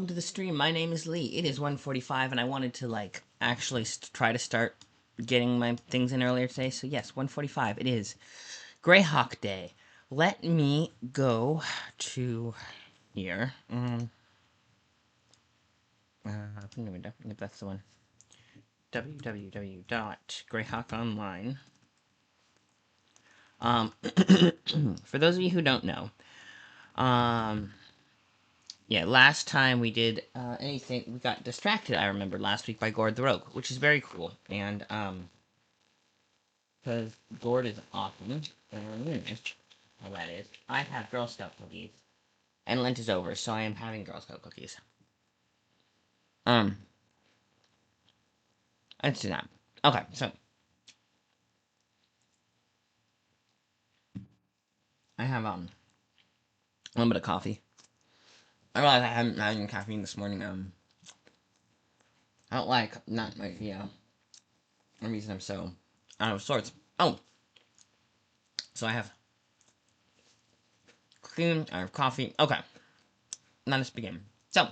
to the stream. My name is Lee. It is 1:45, and I wanted to, like, actually try to start getting my things in earlier today. So, yes, 1:45. It is Greyhawk Day. Let me go to here. If that's the one. www.greyhawkonline. For those of you who don't know, yeah, last time we did anything, we got distracted, I remember, last week by Gord the Rogue, which is very cool. And, because Gord is awesome. How that is. I have Girl Scout cookies. And Lent is over, so I am having Girl Scout cookies. Let's do that. Okay, so. I have, a little bit of coffee. I realize I haven't had any caffeine this morning, I don't like, not like, the reason I'm so out of sorts. Oh! So I have cream, I have coffee. Okay. Now let's begin. So,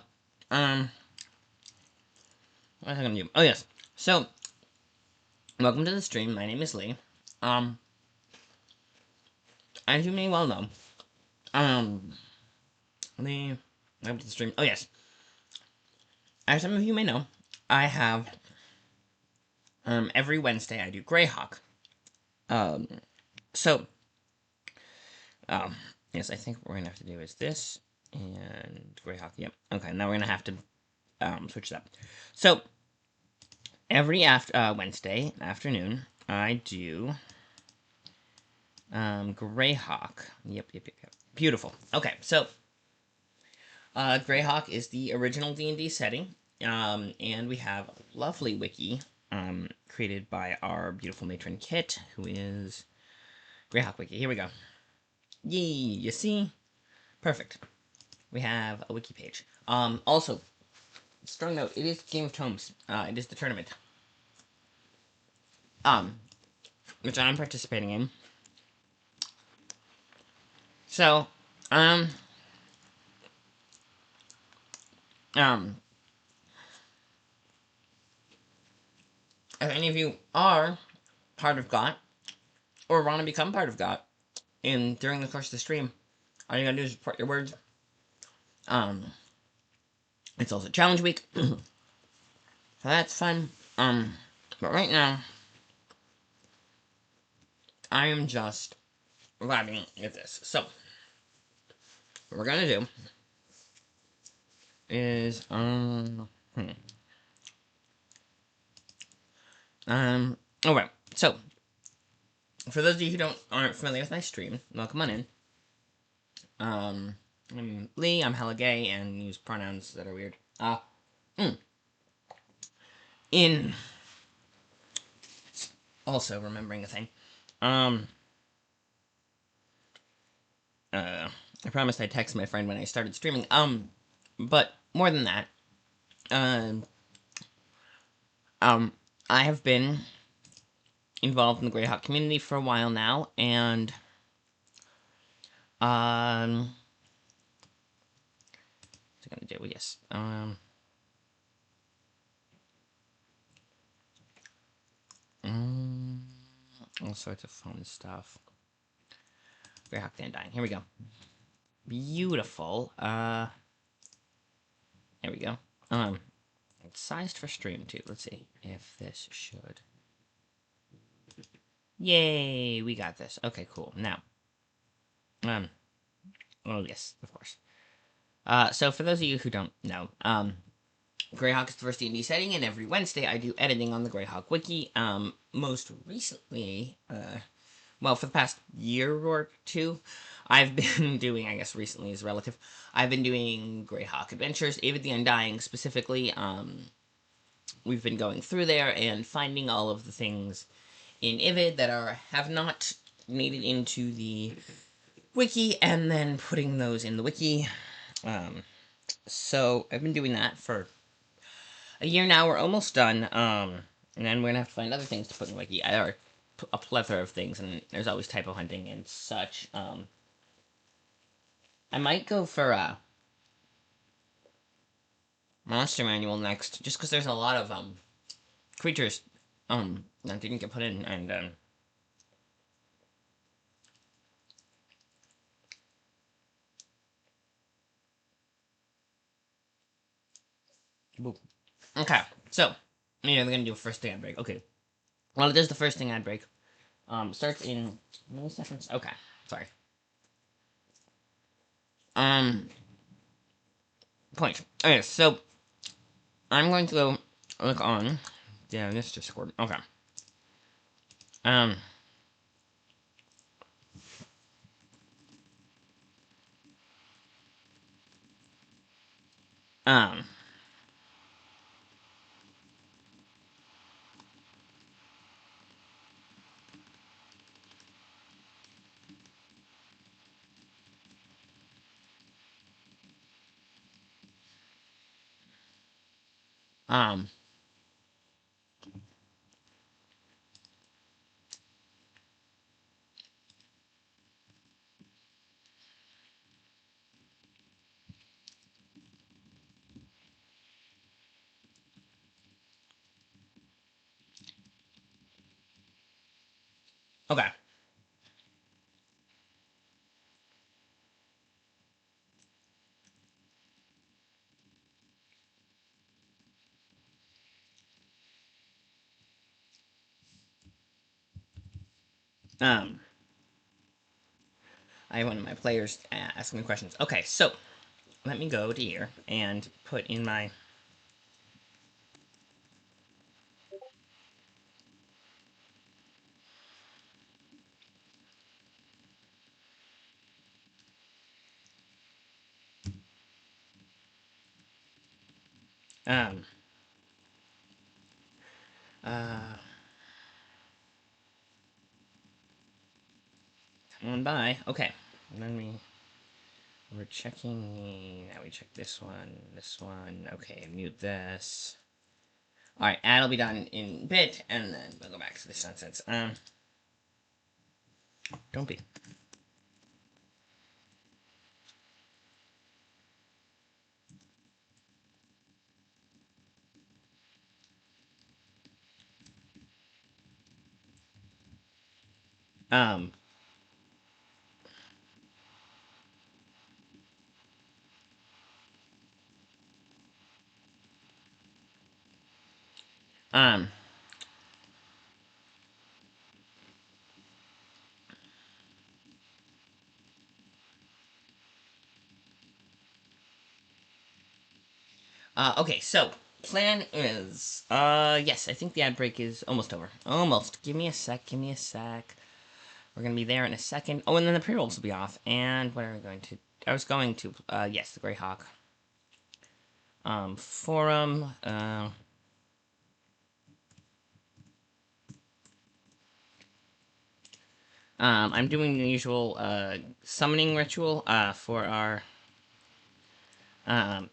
what was I gonna do? Oh, yes. So, welcome to the stream. My name is Lee. As you may well know, Lee, welcome to the stream. Oh, yes. As some of you may know, I have, every Wednesday I do Greyhawk. So, yes, I think what we're gonna have to do is this, and Greyhawk, yep. Okay, now we're gonna have to, switch it up. So, every Wednesday afternoon, I do, Greyhawk. Yep. Beautiful. Okay, so, Greyhawk is the original D&D setting, and we have a lovely wiki, created by our beautiful matron Kit, who is Greyhawk Wiki. Here we go. Yee, you see? Perfect. We have a wiki page. Also, strong note, it is Game of Tomes. It is the tournament. Which I'm participating in. So, if any of you are part of GOT, or want to become part of GOT, during the course of the stream, all you gotta do is report your words. It's also challenge week, so that's fun. But right now, I am just vibing with this. So, what we're gonna do is, alright, so, for those of you who aren't familiar with my stream, welcome on in. I'm Lee, I'm hella gay, and use pronouns that are weird. Also remembering a thing, I promised I'd text my friend when I started streaming, but more than that, I have been involved in the Greyhawk community for a while now, and, what's it gonna do? Yes, all sorts of fun stuff. Greyhawk Van Dyne. Here we go. Beautiful. There we go. It's sized for stream too. Let's see if this should. Yay, we got this. Okay, cool. Now, oh yes, of course. So for those of you who don't know, Greyhawk is the first D&D setting, and every Wednesday I do editing on the Greyhawk wiki. Most recently, well, for the past year or two, I've been doing, I guess recently is relative, I've been doing Greyhawk Adventures, Avid the Undying specifically. We've been going through there and finding all of the things in Ivid that have not made it into the wiki, and then putting those in the wiki. So I've been doing that for a year now. We're almost done, and then we're gonna have to find other things to put in the wiki. There are a plethora of things, and there's always typo hunting and such. I might go for, monster manual next, just because there's a lot of creatures that didn't get put in, and okay, so yeah, we're gonna do a first thing ad break. Okay, well, it is the first thing ad break. Starts in milliseconds. Okay, sorry. Um, point. Okay, so I'm going to go look on. Yeah, this Discord. Okay. Um. Um. Um. Okay. Um. I have one of my players asking me questions. Okay, so let me go to here and put in my. Um. Uh. Come on by. Okay. Let me. We're checking. Now we check this one. This one. Okay. Mute this. All right. Ad will be done in a bit, and then we'll go back to this nonsense. Don't be. Um. Um. Okay, so plan is yes, I think the ad break is almost over. Almost. Give me a sec, give me a sec. We're gonna be there in a second. Oh, and then the pre-rolls will be off. And what are we going to I was going to yes, the Greyhawk forum. I'm doing the usual summoning ritual for our um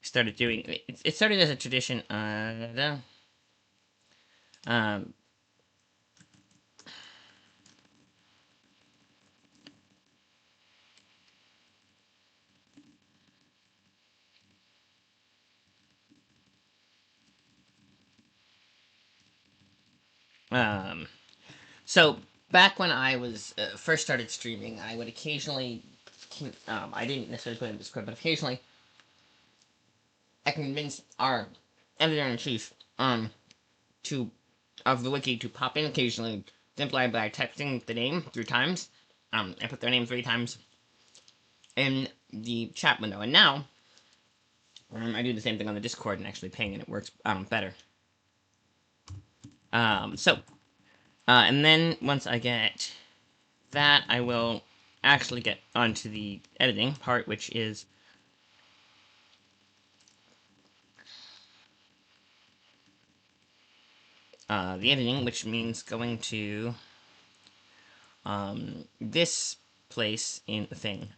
started doing it started as a tradition um um So back when I was first started streaming, I would occasionally, I didn't necessarily put in Discord, but occasionally I convinced our editor in chief, to of the wiki to pop in occasionally, simply by texting the name 3 times. I put their name 3 times in the chat window, and now I do the same thing on the Discord and actually ping, and it works better. So, and then once I get that, I will actually get onto the editing part, which is the editing, which means going to this place in the thing,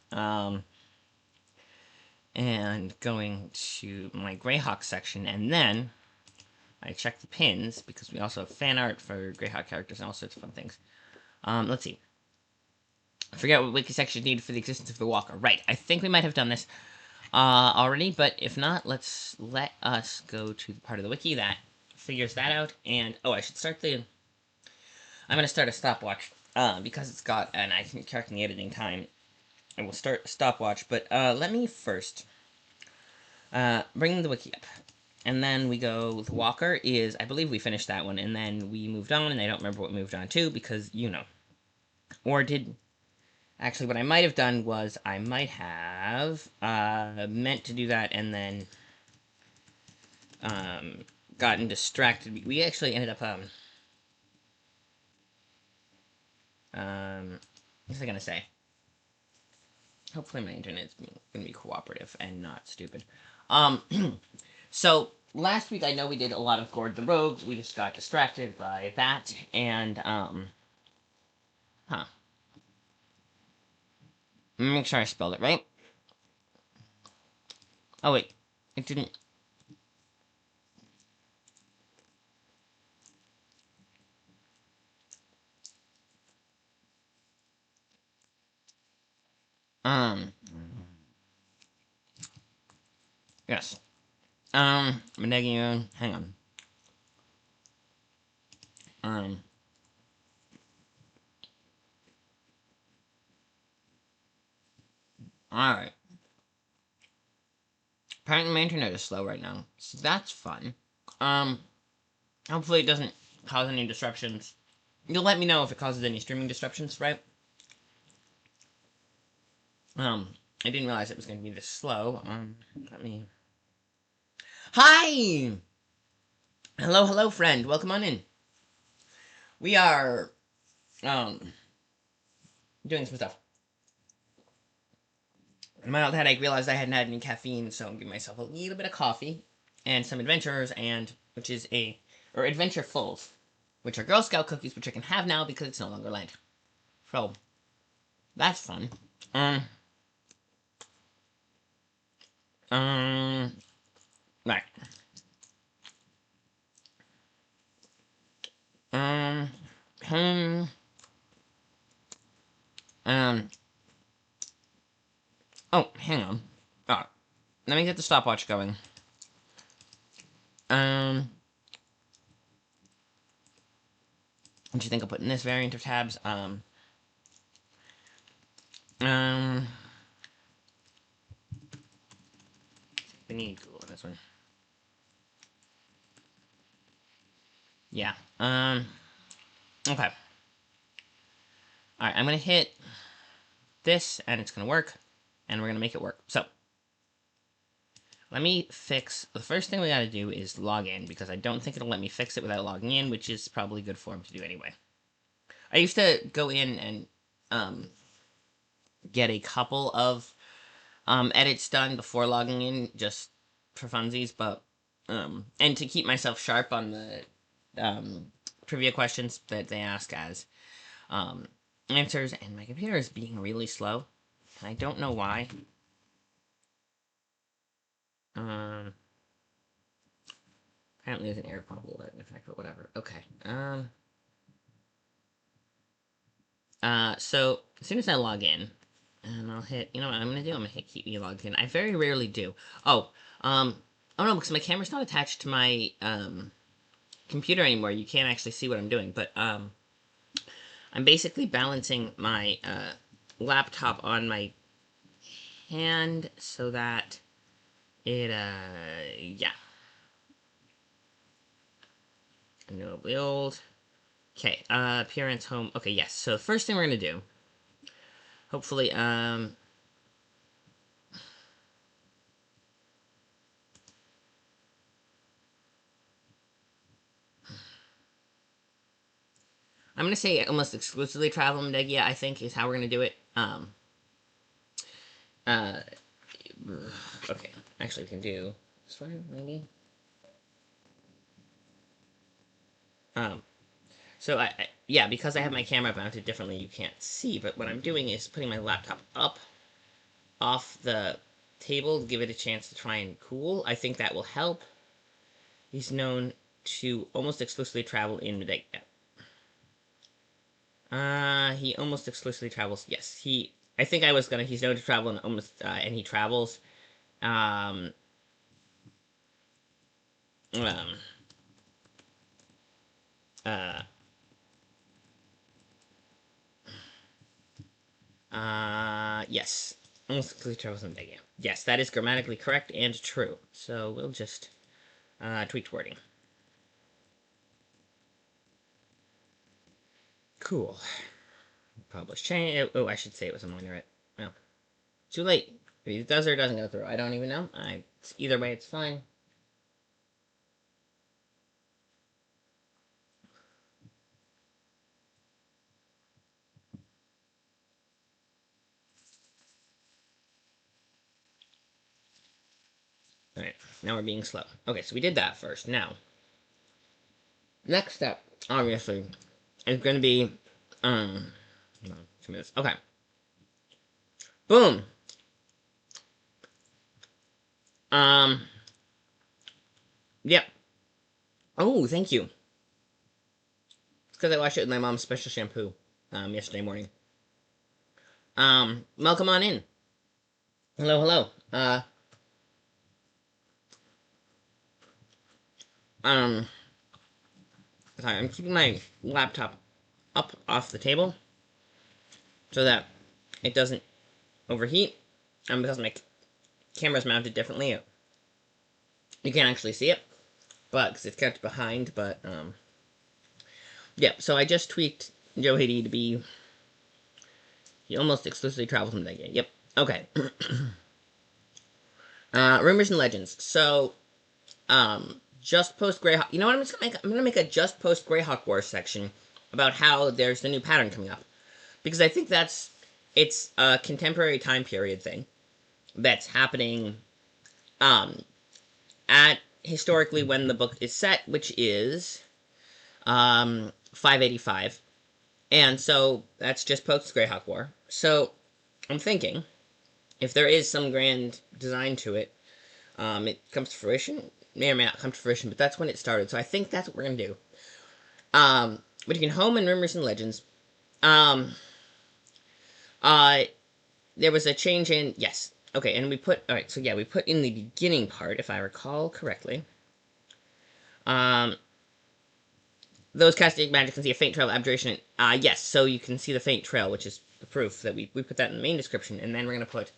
and going to my Greyhawk section, and then I check the pins, because we also have fan art for Greyhawk characters and all sorts of fun things. Let's see. I forget what wiki section needed for the existence of the walker. Right, I think we might have done this. already, but if not, let us go to the part of the wiki that figures that out. And I should start I'm gonna start a stopwatch because it's got and I can track the editing time. I will start a stopwatch, but let me first bring the wiki up. And then we go, the Walker is, I believe we finished that one, and then we moved on, and I don't remember what we moved on to, because, Or actually, what I might have done was, I might have meant to do that, and then gotten distracted. We actually ended up, what was I gonna say? Hopefully my internet's gonna be cooperative and not stupid. So, last week I know we did a lot of Gord the Rogue. We just got distracted by that, and, huh. Make sure I spelled it right. Oh, wait. It didn't. Yes. Menegion. Hang on. Alright. Apparently my internet is slow right now, so that's fun. Hopefully it doesn't cause any disruptions. You'll let me know if it causes any streaming disruptions, right? I didn't realize it was going to be this slow. Let me... Hi! Hello, hello, friend. Welcome on in. We are, doing some stuff. In my old headache, realized I hadn't had any caffeine, so I'm giving myself a little bit of coffee and some adventures, or adventurefuls, which are Girl Scout cookies, which I can have now because it's no longer Lent. So, that's fun. Right. Hmm. Oh, hang on. Alright. Let me get the stopwatch going. What do you think of putting this variant of tabs? We need Google on this one. Yeah. Okay. Alright, I'm gonna hit this, and it's gonna work, and we're gonna make it work. So, let me fix... The first thing we gotta do is log in, because I don't think it'll let me fix it without logging in, which is probably good form to do anyway. I used to go in and, get a couple of, edits done before logging in, just for funsies, but, and to keep myself sharp on the, trivia questions that they ask as, answers, and my computer is being really slow, and I don't know why. Apparently there's an air bubble that in effect, but whatever. Okay. So as soon as I log in, and I'll hit, you know what I'm gonna do? I'm gonna hit keep me logged in. I very rarely do. Oh no, because my camera's not attached to my, computer anymore. You can't actually see what I'm doing, but, I'm basically balancing my, laptop on my hand so that it, yeah. No build. Okay, appearance, home. Okay, yes. So the first thing we're gonna do, hopefully, I'm gonna say almost exclusively travel Medegia, I think, is how we're gonna do it. Okay. Actually, we can do this one, maybe. So yeah, because I have my camera mounted differently, you can't see, but what I'm doing is putting my laptop up off the table to give it a chance to try and cool. I think that will help. He's known to almost exclusively travel in Medegia. He almost exclusively travels. Yes, I think I was gonna. He's known to travel in almost, and he travels um, um, uh, yes. Almost completely travels in Vega. Yes, that is grammatically correct and true. So we'll just tweak wording. Cool. Publish change. Oh, I should say it was a minor. Well, too late. It does or doesn't go through. I don't even know. Either way, it's fine. Alright, now we're being slow. Okay, so we did that first. Now, next step, obviously, is going to be, no, 2 minutes. Okay. Boom. Um, yep. Oh, thank you. It's because I washed it with my mom's special shampoo, yesterday morning. Welcome on in. Hello, hello. Um, sorry, I'm keeping my laptop up off the table so that it doesn't overheat. Because my camera's mounted differently, you can't actually see it, but because it's kept behind. But yeah. So I just tweaked Joe Haiti to be. He almost exclusively travels from that game. Yep. Okay. Rumors and legends. So, just post Greyhawk. You know what I'm just gonna make? I'm gonna make a just post Greyhawk Wars section about how there's the new pattern coming up, because I think it's a contemporary time period thing that's happening at historically when the book is set, which is 585. And so that's just post Greyhawk War. So I'm thinking, if there is some grand design to it, it comes to fruition. May or may not come to fruition, but that's when it started. So I think that's what we're gonna do. Between home and rumors and legends, um, uh, there was a change in yes. Okay, and we put all right. So yeah, we put in the beginning part, if I recall correctly. Those casting magic can see a faint trail of abjuration. Yes, so you can see the faint trail, which is the proof that we put that in the main description, and then we're gonna put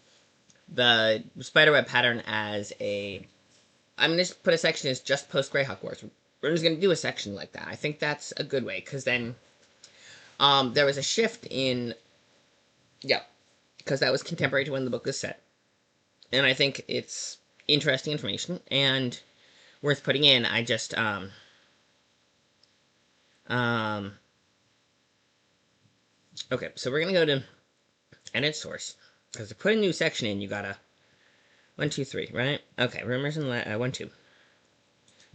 the spiderweb pattern as a. I'm gonna just put a section as just post Greyhawk Wars. We're just gonna do a section like that. I think that's a good way, because then, there was a shift in. Yeah, because that was contemporary to when the book was set, and I think it's interesting information and worth putting in. I just okay, so we're gonna go to edit source, because to put a new section in, you gotta 1, 2, 3, right? Okay, rumors and 1, 2.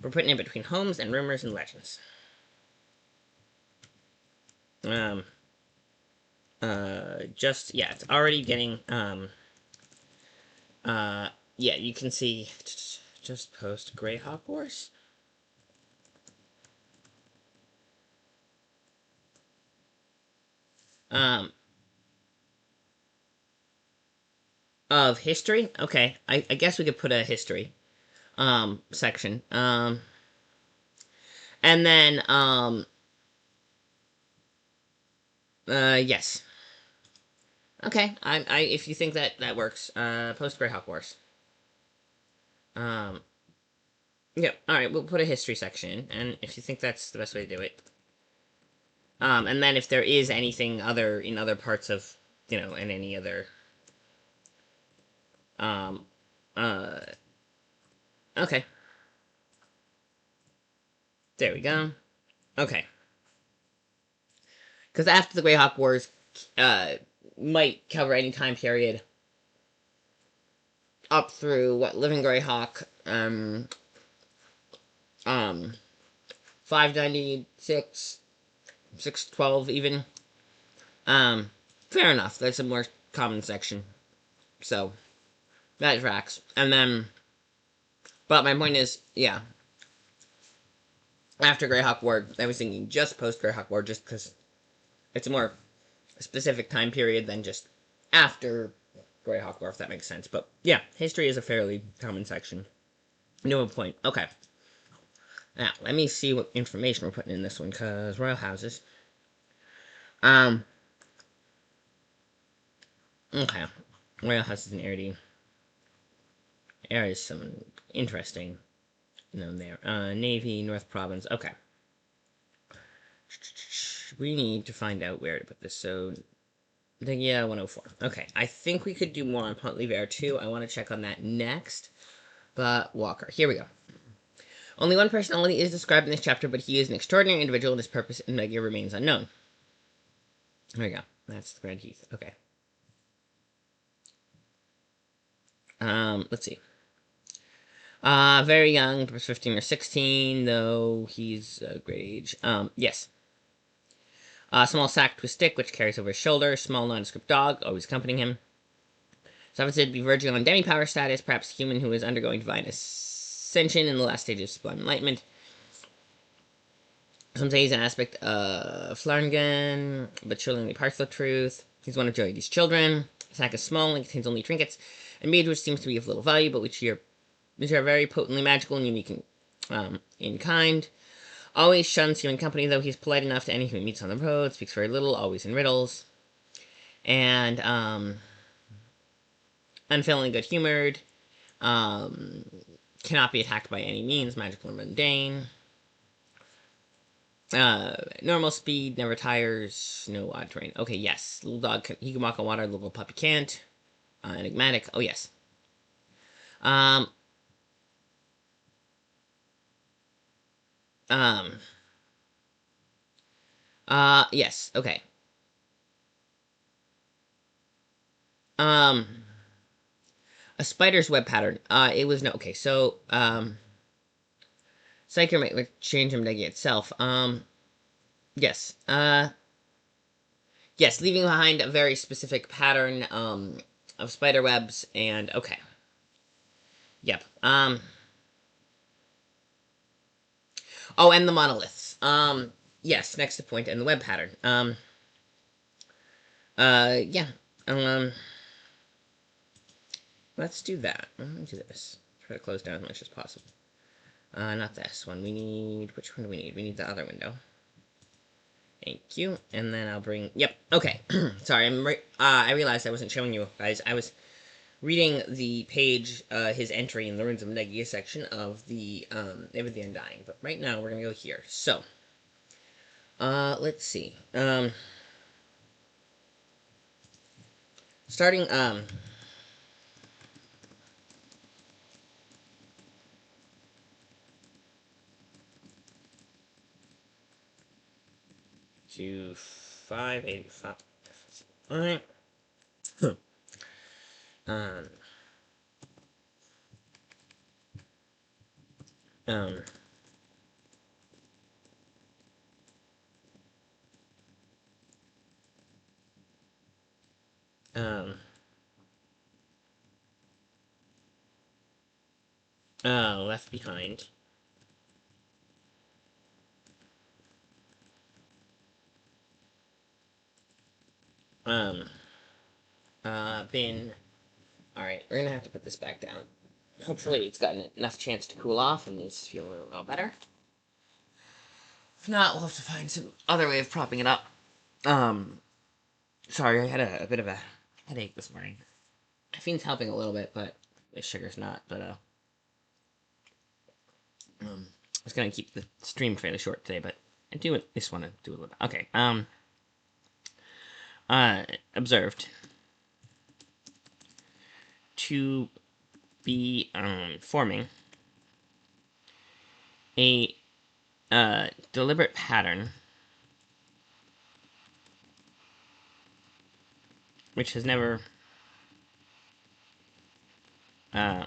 We're putting in between homes and rumors and legends. Just yeah, it's already getting yeah, you can see just post Greyhawk Wars. Of history. Okay, I guess we could put a history section. And then yes. Okay, I if you think that works, post Greyhawk Wars. Yeah, alright, we'll put a history section, and if you think that's the best way to do it. And then if there is anything other in other parts of, in any other, um, uh, okay. There we go. Okay. Because after the Greyhawk Wars, might cover any time period up through, Living Greyhawk, 596, 612 even. Fair enough. That's a more common section. So, that tracks. And then, but my point is, yeah. After Greyhawk War, I was thinking just post Greyhawk War, just because it's a more specific time period than just after Greyhawk lore, if that makes sense. But yeah, history is a fairly common section. No point. Okay. Now, let me see what information we're putting in this one, because royal houses. Okay. Royal houses and heredity. There is some interesting there. Navy, North Province. Okay. We need to find out where to put this. So, yeah, 104. Okay. I think we could do more on Pont l'Hiver, too. I want to check on that next. But, Walker. Here we go. Only one personality is described in this chapter, but he is an extraordinary individual, and his purpose in Megia remains unknown. There we go. That's the Grand Heath. Okay. Let's see. Very young, 15 or 16, though he's a great age. Yes. Small sack with stick, which carries over his shoulder. Small nondescript dog, always accompanying him. Some said to be verging on demi-power status, perhaps a human who is undergoing divine ascension in the last stage of sublime enlightenment. Some say he's an aspect of Flangan, but chillingly partial truth. He's one of Joey's children. The sack is small and contains only trinkets and beads, which seems to be of little value, but which are very potently magical and unique in kind. Always shuns human company, though he's polite enough to any who he meets on the road. Speaks very little, always in riddles. And, unfailingly good-humored. Cannot be attacked by any means, magical or mundane. Normal speed, never tires, no odd terrain. Okay, yes. Little dog, he can walk on water, little puppy can't. Enigmatic, oh yes. Yes, okay. A spider's web pattern. It was no, okay, so, Psyker might change him to itself. Yes. Yes, leaving behind a very specific pattern, of spider webs, and, okay. Yep, oh, and the monoliths. Yes, next to point and the web pattern. Yeah. Let's do that. Let me do this. Try to close down as much as possible. Not this one. We need... Which one do we need? We need the other window. Thank you. And then I'll bring... Yep. Okay. Sorry, I realized I wasn't showing you guys. I was reading the page, his entry in the Runes of Negia section of the, Ever the Undying. But right now, we're gonna go here. So, let's see. Starting, 585. Alright. Um, um, um, Left Behind. Been... Alright, we're gonna have to put this back down. Hopefully it's gotten enough chance to cool off and it's feeling a little better. If not, we'll have to find some other way of propping it up. Sorry, I had a bit of a headache this morning. Caffeine's helping a little bit, but the sugar's not, but, I was gonna keep the stream fairly short today, but I do at least want to do a little bit. Okay, observed to be, forming a, deliberate pattern which has never, yeah,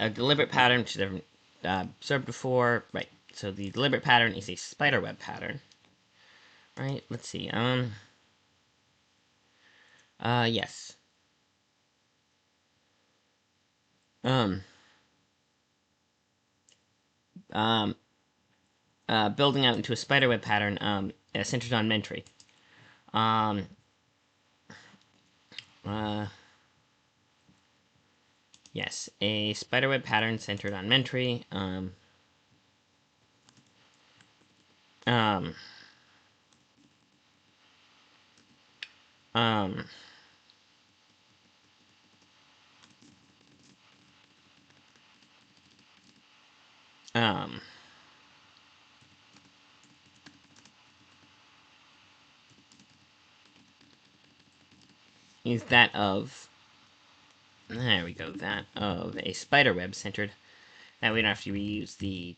a deliberate pattern which has never, observed before, right, so the deliberate pattern is a spiderweb pattern, right, let's see, yes, building out into a spiderweb pattern, centered on Mentry. Um, uh, yes, a spiderweb pattern centered on Mentry. Um, um, um, is that of, there we go, that of a spiderweb centered, that we don't have to reuse the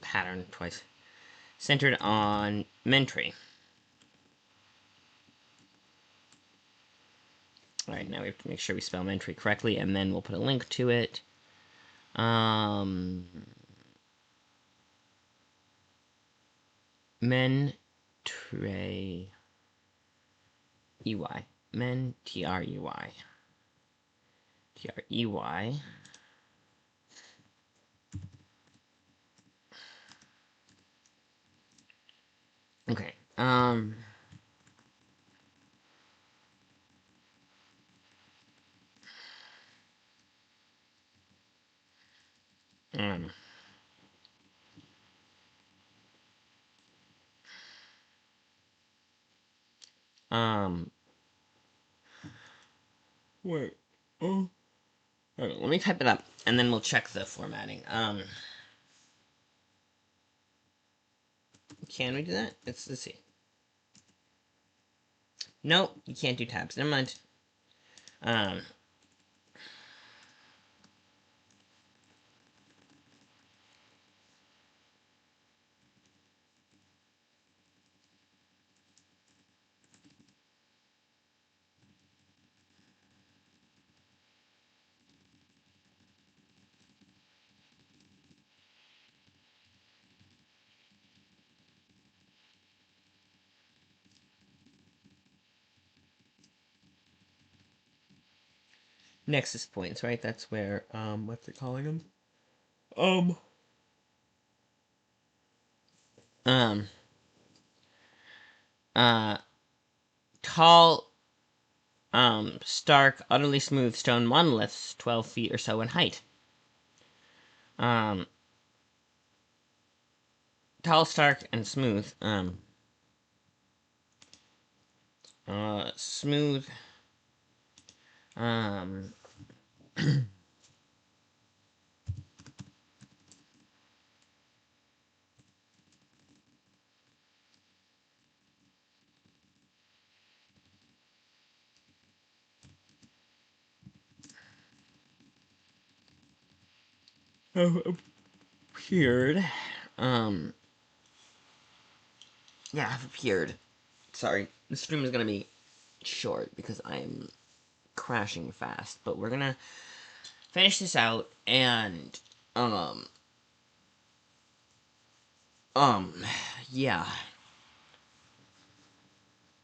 pattern twice, centered on Mentry. Alright, now we have to make sure we spell Mentry correctly, and then we'll put a link to it. Mentray EY. Men, Trey. Trey. Okay. Um, um, wait. Oh. Okay, let me type it up, and then we'll check the formatting. Can we do that? Let's see. Nope, you can't do tabs. Never mind. Um, Nexus points, right? That's where, what they're calling them? Um, um, uh, tall, stark, utterly smooth stone monoliths, 12 feet or so in height. Um, tall, stark, and smooth. Smooth. Um, appeared. Um, yeah, I've appeared. Sorry, the stream is gonna be short because I'm crashing fast, but we're gonna finish this out and, um, yeah.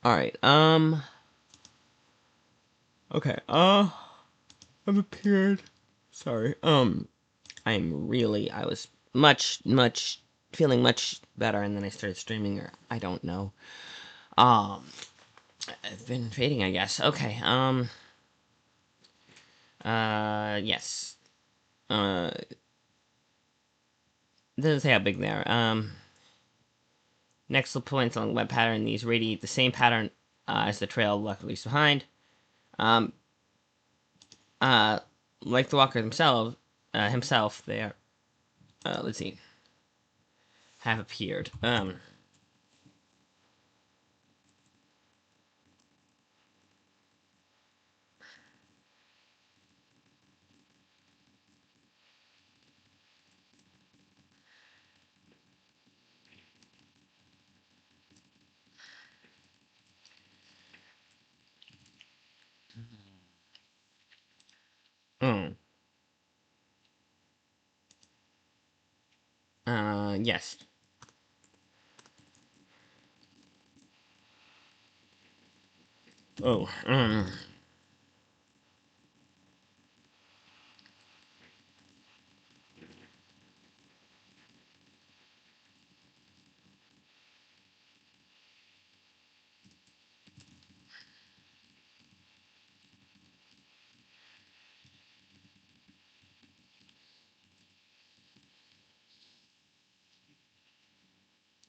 Alright, okay, I've appeared. Sorry, I was feeling much better, and then I started streaming, or I don't know. I've been fading, I guess. Okay, yes. Doesn't say how big they are. Next points along the web pattern, these radiate the same pattern as the trail Walker leaves behind. Um, like the Walker himself, they are, let's see, have appeared. Mm, yes. Oh,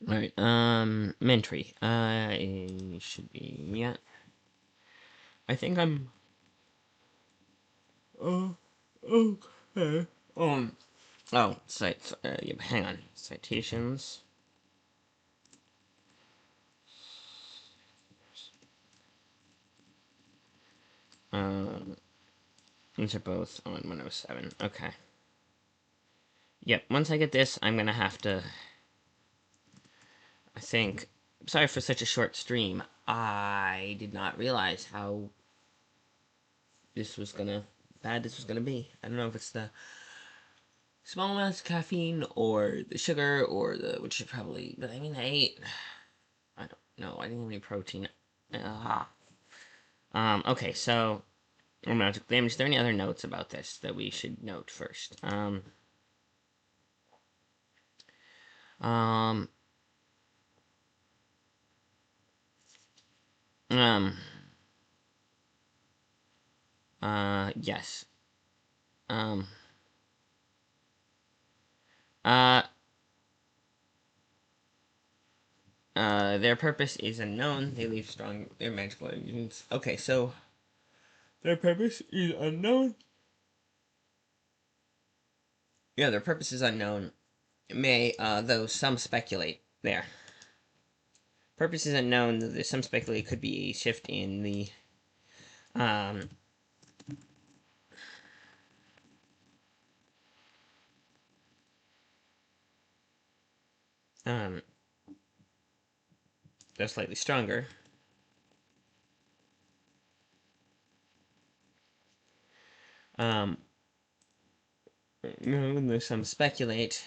Alright, Mentry. It should be, yeah. I think I'm, oh, okay. Yeah, hang on. Citations. Um, these are both on 107. Okay. Yep, once I get this, I'm gonna have to, I think, sorry for such a short stream. I did not realize how this was gonna, bad this was gonna be. I don't know if it's the small amounts of caffeine or the sugar or the, which should probably, but I mean, I don't know, I didn't have any protein. Okay, so, amount of damage. Is there any other notes about this that we should note first? Um, um, yes. Um, uh, their purpose is unknown. They leave strong, their magical agents. Okay, so, their purpose is unknown. Yeah, their purpose is unknown. May, though some speculate there. Purpose is unknown, though some speculate could be a shift in the, um, um, they're slightly stronger. Um, though some speculate.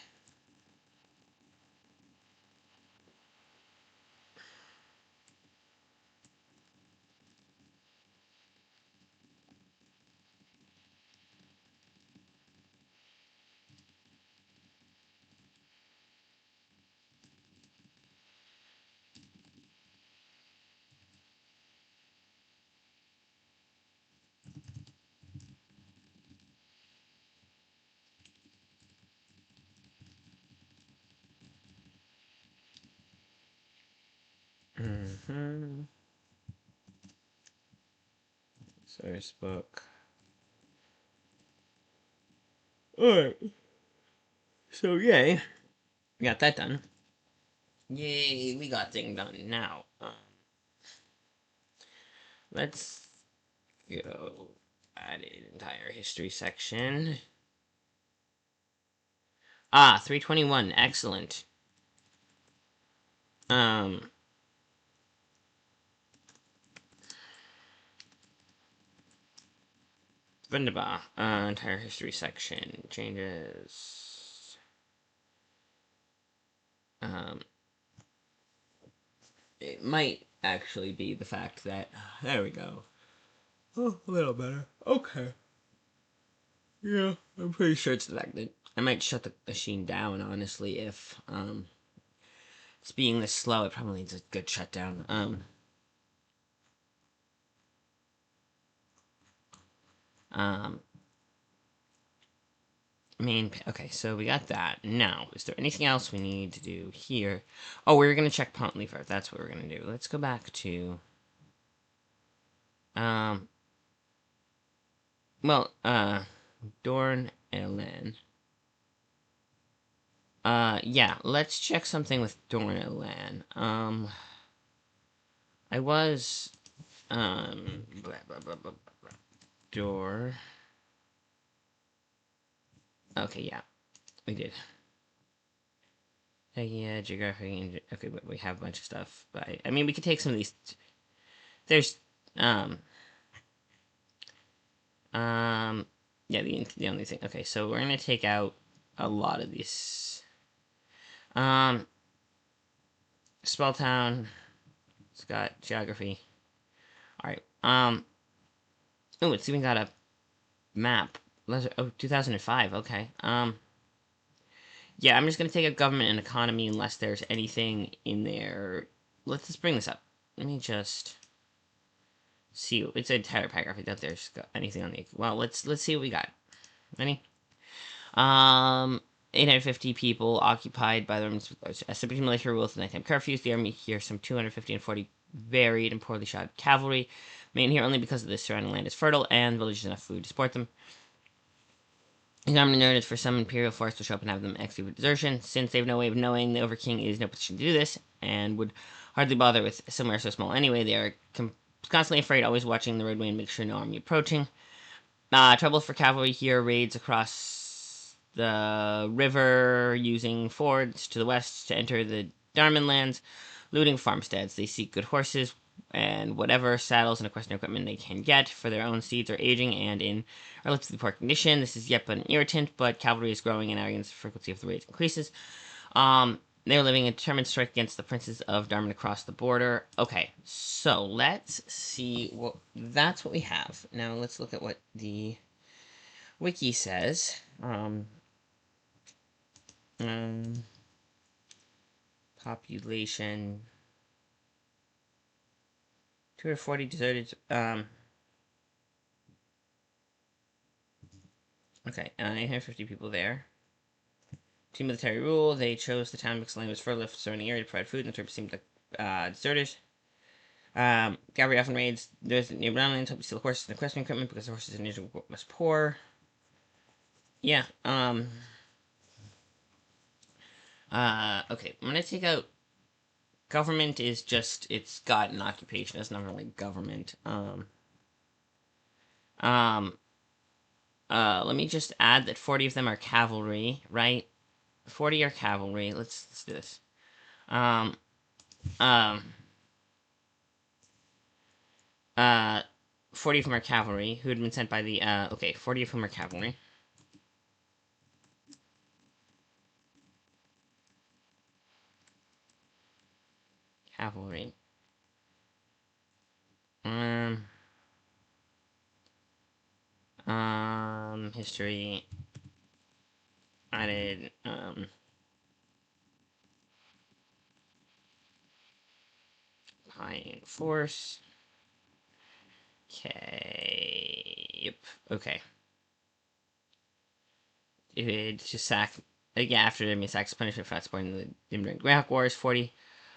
Mm-hmm. Source book. Alright. So, yay. We got that done. Yay, we got thing done. Now, let's go add an entire history section. 321. Excellent. Um, Wunderbar. Entire history section. Changes. Um, it might actually be the fact that, there we go. Oh, a little better. Okay. Yeah, I'm pretty sure it's the fact that I might shut the machine down, honestly, if, it's being this slow, it probably needs a good shutdown. Um, okay, so we got that. Now, is there anything else we need to do here? Oh, we're gonna check Pont Lever. That's what we're gonna do. Let's go back to, um, well, Dorn Elen. Yeah, let's check something with Dorn Elen. I was, blah, blah, blah, blah, blah. Door. Okay, yeah, we did. Yeah, geography. Okay, but we have a bunch of stuff. But I mean, we could take some of these. There's, um, um, yeah, the only thing. Okay, so we're gonna take out a lot of these. Spelltown. It's got geography. All right. Oh, it's even got a map. Oh, 2005. Okay. Yeah, I'm just gonna take out government and economy unless there's anything in there. Let's just bring this up. Let me just see. It's an entire paragraph. I doubt there's anything on the. Well, let's see what we got. Ready? Um, 850 people occupied by the Romans with strict military rules and nighttime curfews. The army here, some 250 and 40 varied and poorly shod cavalry, remain here only because the surrounding land is fertile and villages enough food to support them. The common narrative for some imperial force to show up and have them execute with desertion, since they have no way of knowing the Overking is no position to do this, and would hardly bother with somewhere so small anyway. They are constantly afraid, always watching the roadway and make sure no army approaching. Trouble for cavalry here, raids across the river using fords to the west to enter the Darman lands, looting farmsteads. They seek good horses and whatever saddles and equestrian equipment they can get, for their own steeds are aging and in relatively poor condition. This is yet but an irritant, but cavalry is growing and arrogance, the frequency of the raids increases. They're living a determined strike against the princes of Darman across the border. Okay, so let's see what that's what we have. Now let's look at what the wiki says. Population 240 deserted. Okay, 850 people there. Team military rule. They chose the town because the land was fertile surrounding area to provide food, and the troops seemed like deserters. Cavalry often raids. There's near Brownlands, hope to steal horses and equestrian equipment because the horses in Israel was poor. Yeah. Okay. I'm gonna take out. Government is just it's got an occupation. It's not really government. Let me just add that 40 of them are cavalry, right? 40 are cavalry. Let's do this. Um, um, 40 of them are cavalry who had been sent by the, okay, 40 of whom are cavalry. Cavalry. History. Added, high force. Okay. Yep. Okay. It's just sack. Yeah, after the sack's punishment for supporting the Greyhawk Wars, 40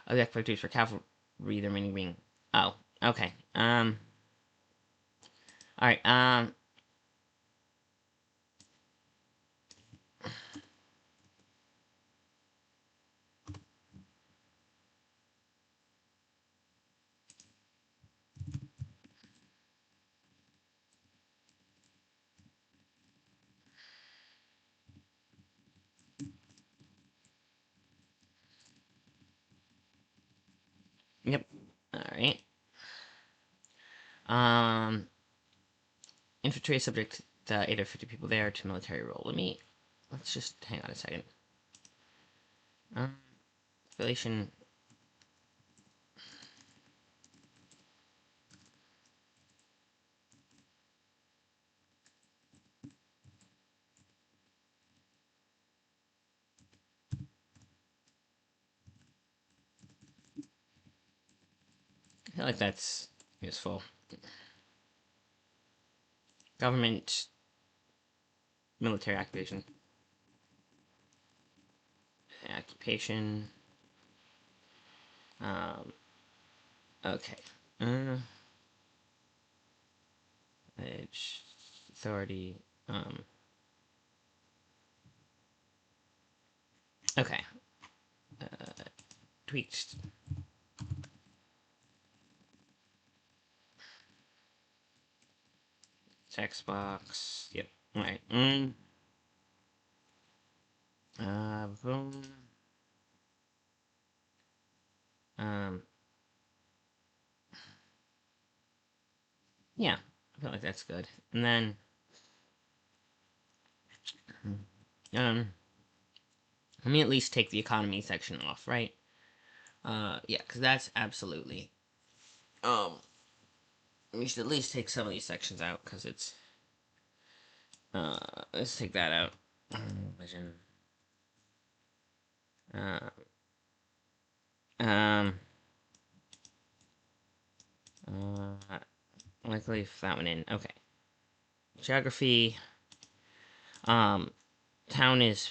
of the occupied troops for cavalry, the remaining being. Oh, okay. Alright, yep. Alright. Infantry is subject to 850 people there to military rule. Let's just hang on a second. Population. I feel like that's useful. Government. Military occupation. Occupation. Okay. Edge. Authority. Okay. Tweaked. Text box. Yep. Alright. Boom. Yeah. I feel like that's good. And then, let me at least take the economy section off, right? Yeah, because that's absolutely, we should at least take some of these sections out, because it's, let's take that out. Vision. Let's leave that one in. Okay. Geography. Town is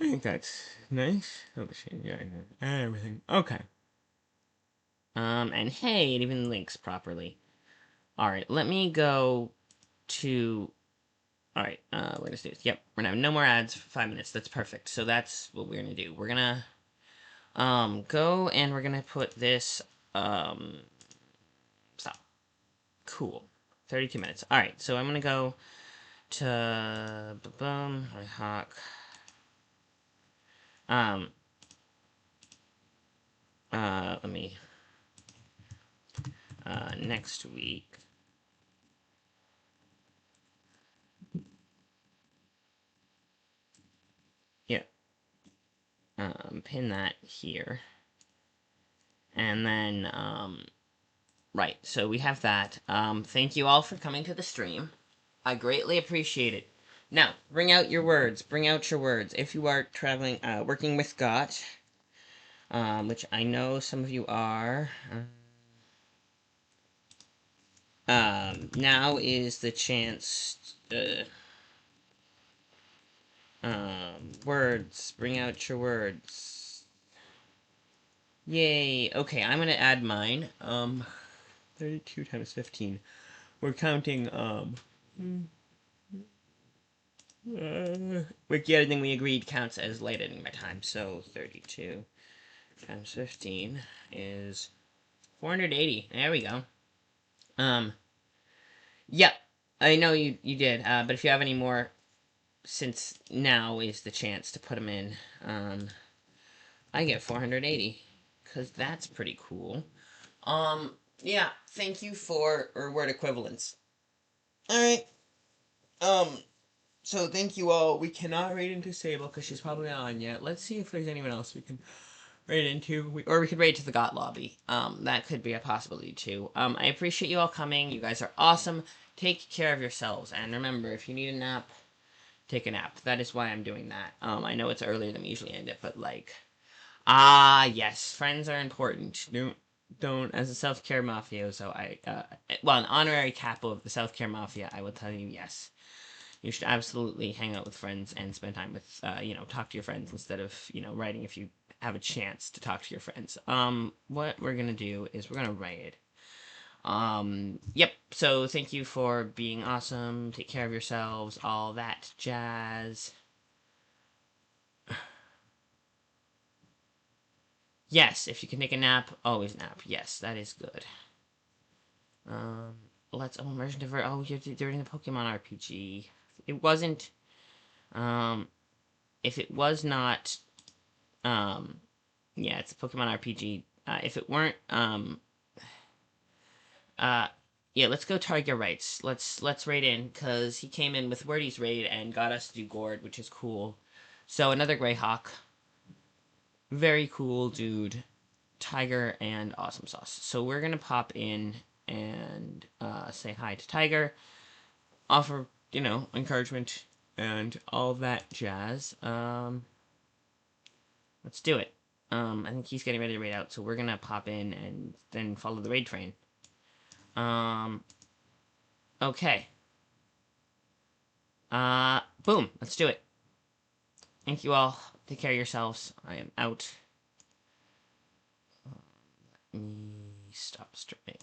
I think that's nice. Yeah, everything. Okay. And hey, it even links properly. Alright, let me go to... Alright, we're gonna do this. Yep, we're gonna have no more ads for 5 minutes. That's perfect. So that's what we're gonna do. We're gonna, go and we're gonna put this, stop. Cool. 32 minutes. Alright, so I'm gonna go to... Boom, Greyhawk. Let me... next week. Yeah. Pin that here. And then, right, so we have that. Thank you all for coming to the stream. I greatly appreciate it. Now, bring out your words. Bring out your words. If you are traveling, working with GOT, which I know some of you are, now is the chance, words. Bring out your words. Yay. Okay, I'm gonna add mine. 32 times 15. We're counting, wiki editing we agreed counts as late editing by time, so 32 times 15 is 480. There we go. Yep, I know you did, but if you have any more, since now is the chance to put them in, I get 480, because that's pretty cool. Yeah, thank you for, or word equivalence. Alright, so thank you all. We cannot raid into Sable, because she's probably not on yet. Let's see if there's anyone else we can raid into, or we could raid to the GOT lobby. That could be a possibility, too. I appreciate you all coming. You guys are awesome. Take care of yourselves, and remember, if you need a nap, take a nap. That is why I'm doing that. I know it's earlier than we usually end it, but, like... yes, friends are important. Don't, as a self-care mafioso, well, an honorary capo of the self-care mafia, I will tell you, yes. You should absolutely hang out with friends and spend time with, talk to your friends instead of, writing if you have a chance to talk to your friends. What we're gonna do is we're gonna raid. Yep, so thank you for being awesome, take care of yourselves, all that jazz. Yes, if you can take a nap, always nap. Yes, that is good. Immersion divert. Oh, you're doing the Pokemon RPG. It wasn't, if it was not, yeah, it's a Pokemon RPG. If it weren't, yeah, let's go Tiger Rights. Let's raid in, because he came in with Wordy's raid and got us to do Gord, which is cool. So, another Greyhawk. Very cool dude. Tiger and Awesome Sauce. So, we're gonna pop in and, say hi to Tiger. Offer, encouragement and all that jazz. Let's do it. I think he's getting ready to raid out, so we're gonna pop in and then follow the raid train. Okay. Boom. Let's do it. Thank you all. Take care of yourselves. I am out. Let me stop streaming.